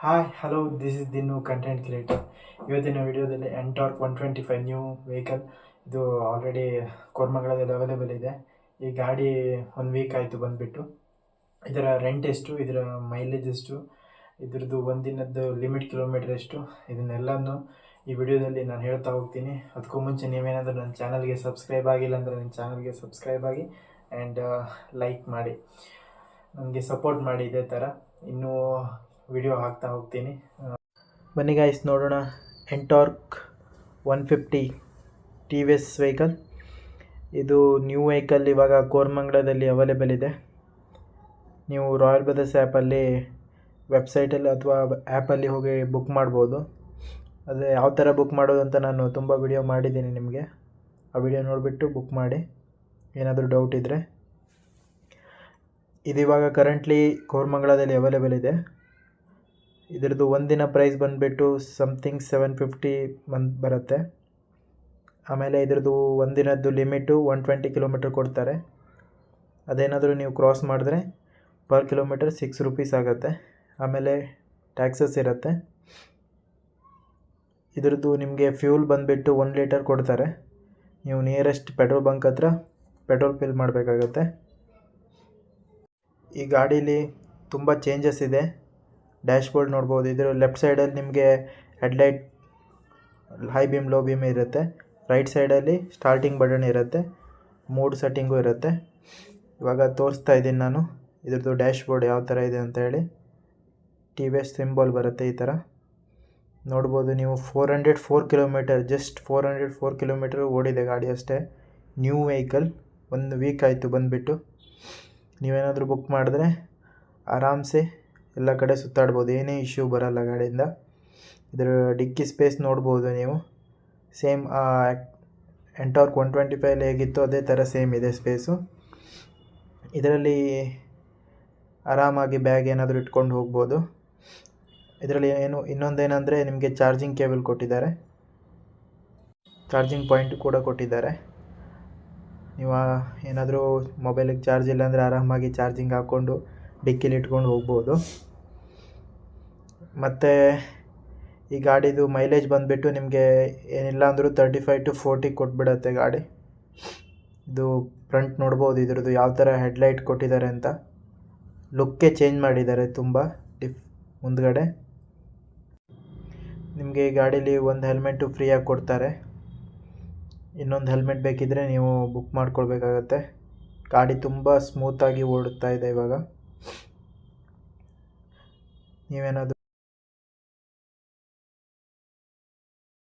Hi hello this is Dinnu content creator. ಇವತ್ತಿನ ವಿಡಿಯೋದಲ್ಲಿ Ntorq 125 new vehicle. ಇದು ಆಲ್ರೆಡಿ ಕೋರ್ಮಂಗಲದಲ್ಲಿ ಅವೈಲೇಬಲ್ ಇದೆ. ಈ ಗಾಡಿ 1 ವೀಕ್ ಆಯಿತು ಬಂದುಬಿಟ್ಟು. ಇದರ ರೆಂಟ್ ಎಷ್ಟು, ಇದರ ಮೈಲೇಜ್ ಎಷ್ಟು, ಇದ್ರದ್ದು ಒಂದಿನದ್ದು ಲಿಮಿಟ್ ಕಿಲೋಮೀಟರ್ ಎಷ್ಟು, ಇದನ್ನೆಲ್ಲನೂ ಈ ವಿಡಿಯೋದಲ್ಲಿ ನಾನು ಹೇಳ್ತಾ ಹೋಗ್ತೀನಿ. ಅದಕ್ಕೂ ಮುಂಚೆ ನೀವೇನಾದರೂ ನನ್ನ ಚಾನಲ್ಗೆ ಸಬ್ಸ್ಕ್ರೈಬ್ ಆಗಿಲ್ಲ ಅಂದರೆ ನನ್ನ ಚಾನಲ್ಗೆ ಸಬ್ಸ್ಕ್ರೈಬ್ ಆಗಿ ಆ್ಯಂಡ್ ಲೈಕ್ ಮಾಡಿ, ನನಗೆ ಸಪೋರ್ಟ್ ಮಾಡಿ. ಇದೇ ಥರ ಇನ್ನೂ ವಿಡಿಯೋ ಹಾಕ್ತಾ ಹೋಗ್ತೀನಿ. ಬನ್ನಿ ಗಾಯ್ಸ್, ನೋಡೋಣ. Ntorq 150 T V S vehicle. ಇದು ನ್ಯೂ ವೆಹಿಕಲ್ ಇವಾಗ ಕೋರ್ಮಂಗಲದಲ್ಲಿ ಅವೈಲೇಬಲ್ ಇದೆ. ನೀವು ರಾಯಲ್ ಬ್ರದರ್ಸ್ ಆ್ಯಪಲ್ಲಿ ವೆಬ್ಸೈಟಲ್ಲಿ ಅಥವಾ ಆ್ಯಪಲ್ಲಿ ಹೋಗಿ ಬುಕ್ ಮಾಡ್ಬೋದು. ಅದೇ ಯಾವ ಥರ ಬುಕ್ ಮಾಡೋದು ಅಂತ ನಾನು ತುಂಬ ವಿಡಿಯೋ ಮಾಡಿದ್ದೀನಿ ನಿಮಗೆ. ಆ ವಿಡಿಯೋ ನೋಡಿಬಿಟ್ಟು ಬುಕ್ ಮಾಡಿ, ಏನಾದರೂ ಡೌಟ್ ಇದ್ದರೆ. ಇದು ಇವಾಗ ಕರೆಂಟ್ಲಿ ಕೋರ್ಮಂಗಲದಲ್ಲಿ ಅವೈಲೇಬಲ್ ಇದೆ. ಇದರದ್ದು ಒಂದಿನ ಪ್ರೈಸ್ ಬಂದುಬಿಟ್ಟು ಸಮಥಿಂಗ್ 750 ಬರುತ್ತೆ. ಆಮೇಲೆ ಇದ್ರದ್ದು ಒಂದಿನದ್ದು ಲಿಮಿಟು 120 ಕಿಲೋಮೀಟರ್ ಕೊಡ್ತಾರೆ. ಅದೇನಾದರೂ ನೀವು ಕ್ರಾಸ್ ಮಾಡಿದ್ರೆ ಪರ್ ಕಿಲೋಮೀಟರ್ 6 ರೂಪೀಸ್ ಆಗುತ್ತೆ. ಆಮೇಲೆ ಟ್ಯಾಕ್ಸಸ್ ಇರುತ್ತೆ. ಇದ್ರದ್ದು ನಿಮಗೆ ಫ್ಯೂಲ್ ಬಂದುಬಿಟ್ಟು 1 ಲೀಟರ್ ಕೊಡ್ತಾರೆ. ನೀವು ನಿಯರೆಸ್ಟ್ ಪೆಟ್ರೋಲ್ ಬಂಕ್ ಹತ್ರ ಪೆಟ್ರೋಲ್ ಫಿಲ್ ಮಾಡಬೇಕಾಗತ್ತೆ. ಈ ಗಾಡೀಲಿ ತುಂಬ ಚೇಂಜಸ್ ಇದೆ. ಡ್ಯಾಶ್ಬೋರ್ಡ್ ನೋಡ್ಬೋದು. ಇದರ ಲೆಫ್ಟ್ ಸೈಡಲ್ಲಿ ನಿಮಗೆ headlight high beam low beam ಇರುತ್ತೆ. ರೈಟ್ ಸೈಡಲ್ಲಿ ಸ್ಟಾರ್ಟಿಂಗ್ ಬಟನ್ ಇರುತ್ತೆ. ಮೂಡ್ ಸೆಟ್ಟಿಂಗು ಇರುತ್ತೆ. ಇವಾಗ ತೋರಿಸ್ತಾ ಇದ್ದೀನಿ ನಾನು ಇದ್ರದ್ದು ಡ್ಯಾಶ್ಬೋರ್ಡ್ ಯಾವ ಥರ ಇದೆ ಅಂತ ಹೇಳಿ. ಟಿ ವಿ ಎಸ್ ಸಿಂಬಲ್ ಬರುತ್ತೆ ಈ ಥರ ನೋಡ್ಬೋದು ನೀವು. 404 ಕಿಲೋಮೀಟರ್, ಜಸ್ಟ್ 404 ಕಿಲೋಮೀಟರ್ ಓಡಿದೆ ಗಾಡಿ ಅಷ್ಟೇ. ನ್ಯೂ ವೆಹಿಕಲ್, 1 ವೀಕ್ ಆಯಿತು ಬಂದುಬಿಟ್ಟು. ನೀವೇನಾದರೂ ಬುಕ್ ಮಾಡಿದ್ರೆ ಆರಾಮ್ಸೆ ಎಲ್ಲ ಕಡೆ ಸುತ್ತಾಡ್ಬೋದು, ಏನೇ ಇಶ್ಯೂ ಬರೋಲ್ಲ ಗಾಡಿಯಿಂದ. ಇದರ ಡಿಕ್ಕಿ ಸ್ಪೇಸ್ ನೋಡ್ಬೋದು ನೀವು. ಸೇಮ್ ಎಂಟಾರ್ಕ್ 125 ಹೇಗಿತ್ತು ಅದೇ ಥರ ಸೇಮ್ ಇದೆ ಸ್ಪೇಸು. ಇದರಲ್ಲಿ ಆರಾಮಾಗಿ ಬ್ಯಾಗ್ ಏನಾದರೂ ಇಟ್ಕೊಂಡು ಹೋಗ್ಬೋದು. ಇದರಲ್ಲಿ ಇನ್ನೊಂದೇನೆಂದರೆ ನಿಮಗೆ ಚಾರ್ಜಿಂಗ್ ಕೇಬಲ್ ಕೊಟ್ಟಿದ್ದಾರೆ, ಚಾರ್ಜಿಂಗ್ ಪಾಯಿಂಟ್ ಕೂಡ ಕೊಟ್ಟಿದ್ದಾರೆ. ನೀವು ಏನಾದರೂ ಮೊಬೈಲಿಗೆ ಚಾರ್ಜ್ ಇಲ್ಲ ಅಂದರೆ ಆರಾಮಾಗಿ ಚಾರ್ಜಿಂಗ್ ಹಾಕ್ಕೊಂಡು ಡಿಕ್ಕಿಲಿ ಇಟ್ಕೊಂಡು ಹೋಗ್ಬೋದು. ಮತ್ತು ಈ ಗಾಡಿದು ಮೈಲೇಜ್ ಬಂದುಬಿಟ್ಟು ನಿಮಗೆ ಏನಿಲ್ಲ ಅಂದರೂ 35 to 40 ಕೊಟ್ಬಿಡುತ್ತೆ ಗಾಡಿ. ಇದು ಫ್ರಂಟ್ ನೋಡ್ಬೋದು ಇದ್ರದ್ದು ಯಾವ ಥರ ಹೆಡ್ಲೈಟ್ ಕೊಟ್ಟಿದ್ದಾರೆ ಅಂತ. ಲುಕ್ಕೇ ಚೇಂಜ್ ಮಾಡಿದ್ದಾರೆ ತುಂಬ ಮುಂದ್ಗಡೆ. ನಿಮಗೆ ಈ ಗಾಡೀಲಿ ಒಂದು ಹೆಲ್ಮೆಟು ಫ್ರೀಯಾಗಿ ಕೊಡ್ತಾರೆ. ಇನ್ನೊಂದು ಹೆಲ್ಮೆಟ್ ಬೇಕಿದ್ದರೆ ನೀವು ಬುಕ್ ಮಾಡ್ಕೊಳ್ಬೇಕಾಗತ್ತೆ. ಗಾಡಿ ತುಂಬ ಸ್ಮೂತಾಗಿ ಓಡುತ್ತಾ ಇದೆ ಇವಾಗ. ನೀವೇನಾದರೂ